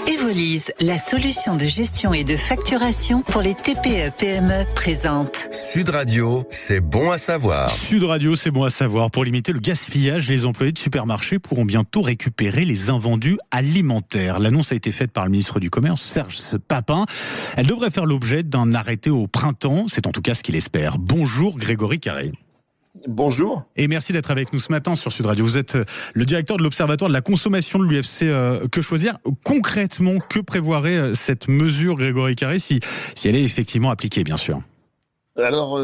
Evolise, la solution de gestion et de facturation pour les TPE-PME présente. Sud Radio, c'est bon à savoir. Sud Radio, c'est bon à savoir. Pour limiter le gaspillage, les employés de supermarchés pourront bientôt récupérer les invendus alimentaires. L'annonce a été faite par le ministre du Commerce, Serge Papin. Elle devrait faire l'objet d'un arrêté au printemps. C'est en tout cas ce qu'il espère. Bonjour Grégory Carré. Bonjour. Et merci d'être avec nous ce matin sur Sud Radio. Vous êtes le directeur de l'Observatoire de la consommation de l'UFC Que Choisir. Concrètement, que prévoirait cette mesure, Grégory Carré, si elle est effectivement appliquée, bien sûr? Alors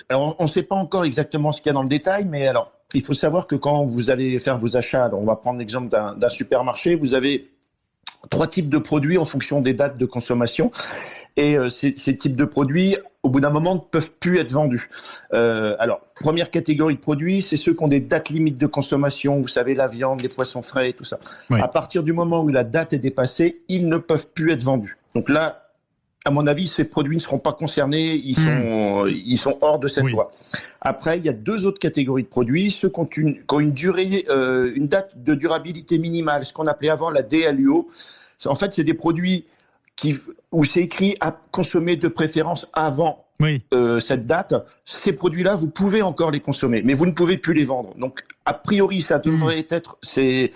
on ne sait pas encore exactement ce qu'il y a dans le détail, mais alors, il faut savoir que quand vous allez faire vos achats, alors on va prendre l'exemple d'un supermarché, vous avez 3 types de produits en fonction des dates de consommation. Et ces types de produits, au bout d'un moment, ne peuvent plus être vendus. Alors, première catégorie de produits, c'est ceux qui ont des dates limites de consommation. Vous savez, la viande, les poissons frais et tout ça. Oui. À partir du moment où la date est dépassée, ils ne peuvent plus être vendus. Donc là, à mon avis, ces produits ne seront pas concernés. Ils sont hors de cette loi. Après, il y a 2 autres catégories de produits. Ceux qui ont une durée, une date de durabilité minimale, ce qu'on appelait avant la DLUO. En fait, c'est des produits où c'est écrit à consommer de préférence avant cette date. Ces produits-là, vous pouvez encore les consommer, mais vous ne pouvez plus les vendre. Donc, a priori, ça devrait être ces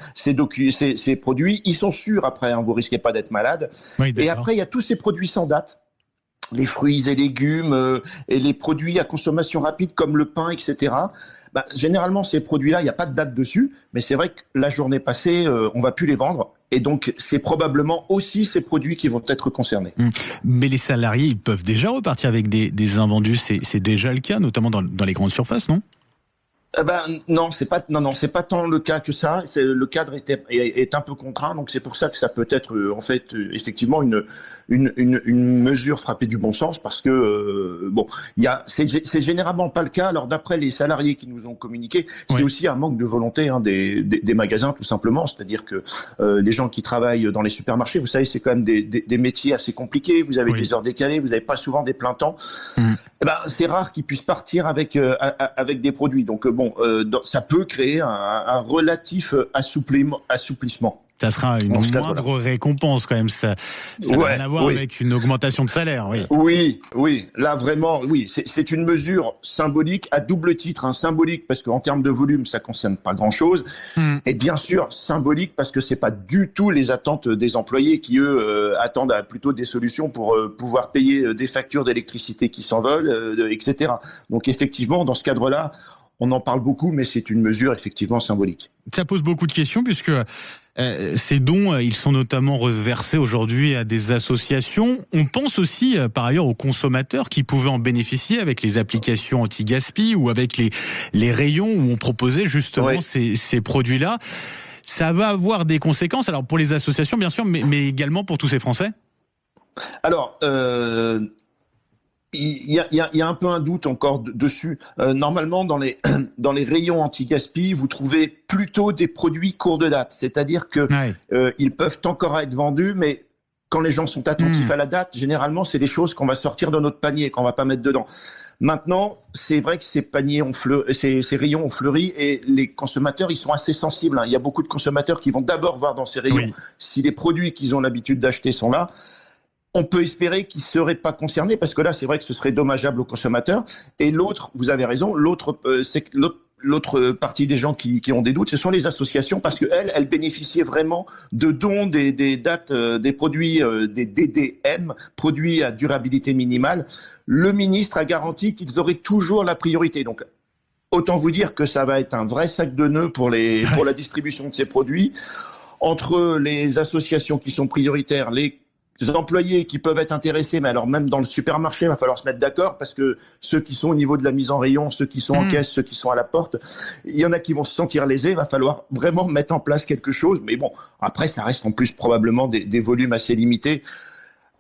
produits. Ils sont sûrs après, vous risquez pas d'être malade. Oui, et après, il y a tous ces produits sans date. Les fruits et légumes et les produits à consommation rapide comme le pain, etc. Généralement, ces produits-là, il n'y a pas de date dessus, mais c'est vrai que la journée passée, on ne va plus les vendre. Et donc, c'est probablement aussi ces produits qui vont être concernés. Mais les salariés, ils peuvent déjà repartir avec des invendus. C'est déjà le cas, notamment dans les grandes surfaces, non ? Non, c'est pas tant le cas que ça. Le cadre est un peu contraint, donc c'est pour ça que ça peut être en fait effectivement une mesure frappée du bon sens, parce que c'est généralement pas le cas. Alors d'après les salariés qui nous ont communiqué, c'est aussi un manque de volonté des magasins, tout simplement. C'est-à-dire que les gens qui travaillent dans les supermarchés, vous savez, c'est quand même des métiers assez compliqués. Vous avez des heures décalées, vous n'avez pas souvent des pleins temps. C'est rare qu'ils puissent partir avec des produits. Donc ça peut créer un relatif assouplissement. Ça sera une moindre récompense quand même. Ça n'a rien à voir avec une augmentation de salaire. Oui. Là vraiment, c'est une mesure symbolique à double titre. Symbolique parce qu'en termes de volume, ça ne concerne pas grand-chose. Et bien sûr, symbolique parce que ce n'est pas du tout les attentes des employés qui, eux, attendent plutôt des solutions pour pouvoir payer des factures d'électricité qui s'envolent, etc. Donc effectivement, dans ce cadre-là, on en parle beaucoup, mais c'est une mesure effectivement symbolique. Ça pose beaucoup de questions puisque ces dons, ils sont notamment reversés aujourd'hui à des associations. On pense aussi par ailleurs aux consommateurs qui pouvaient en bénéficier avec les applications anti-gaspi ou avec les rayons où on proposait justement ces produits-là. Ça va avoir des conséquences, alors pour les associations bien sûr, mais également pour tous ces Français. Alors, il y a un peu un doute encore dessus. Normalement, dans les rayons anti-gaspi, vous trouvez plutôt des produits courts de date. C'est-à-dire que ils peuvent encore être vendus, mais quand les gens sont attentifs à la date, généralement, c'est des choses qu'on va sortir de notre panier, qu'on va pas mettre dedans. Maintenant, c'est vrai que ces rayons ont fleuri et les consommateurs, ils sont assez sensibles. Il y a beaucoup de consommateurs qui vont d'abord voir dans ces rayons si les produits qu'ils ont l'habitude d'acheter sont là. On peut espérer qu'ils ne seraient pas concernés, parce que là, c'est vrai que ce serait dommageable aux consommateurs. Et l'autre, vous avez raison, l'autre partie des gens qui ont des doutes, ce sont les associations, parce qu'elles bénéficiaient vraiment de dons des dates, des produits, des DDM, produits à durabilité minimale. Le ministre a garanti qu'ils auraient toujours la priorité. Donc, autant vous dire que ça va être un vrai sac de nœuds pour la distribution de ces produits. Entre les associations qui sont prioritaires, les employés qui peuvent être intéressés, mais alors même dans le supermarché, il va falloir se mettre d'accord, parce que ceux qui sont au niveau de la mise en rayon, ceux qui sont en caisse, ceux qui sont à la porte, il y en a qui vont se sentir lésés, il va falloir vraiment mettre en place quelque chose. Mais bon, après, ça reste en plus probablement des volumes assez limités.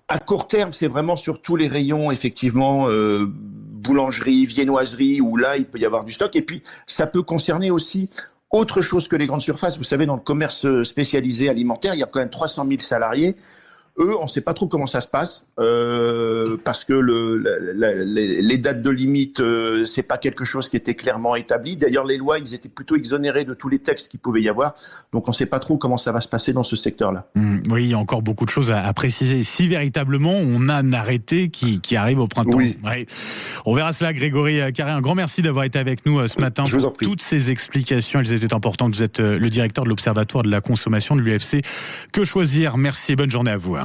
À court terme, c'est vraiment sur tous les rayons, effectivement, boulangerie, viennoiserie, où là, il peut y avoir du stock. Et puis, ça peut concerner aussi autre chose que les grandes surfaces. Vous savez, dans le commerce spécialisé alimentaire, il y a quand même 300 000 salariés. eux, on ne sait pas trop comment ça se passe parce que les dates de limite, c'est pas quelque chose qui était clairement établi. D'ailleurs, les lois, ils étaient plutôt exonérés de tous les textes qu'il pouvait y avoir. Donc, on ne sait pas trop comment ça va se passer dans ce secteur-là. Oui, il y a encore beaucoup de choses à préciser. Si véritablement on a un arrêté qui arrive au printemps. Oui. Ouais. On verra cela, Grégory Carré. Un grand merci d'avoir été avec nous ce matin. Je vous en prie. Toutes ces explications, elles étaient importantes. Vous êtes le directeur de l'Observatoire de la consommation de l'UFC. Que choisir? Merci et bonne journée à vous.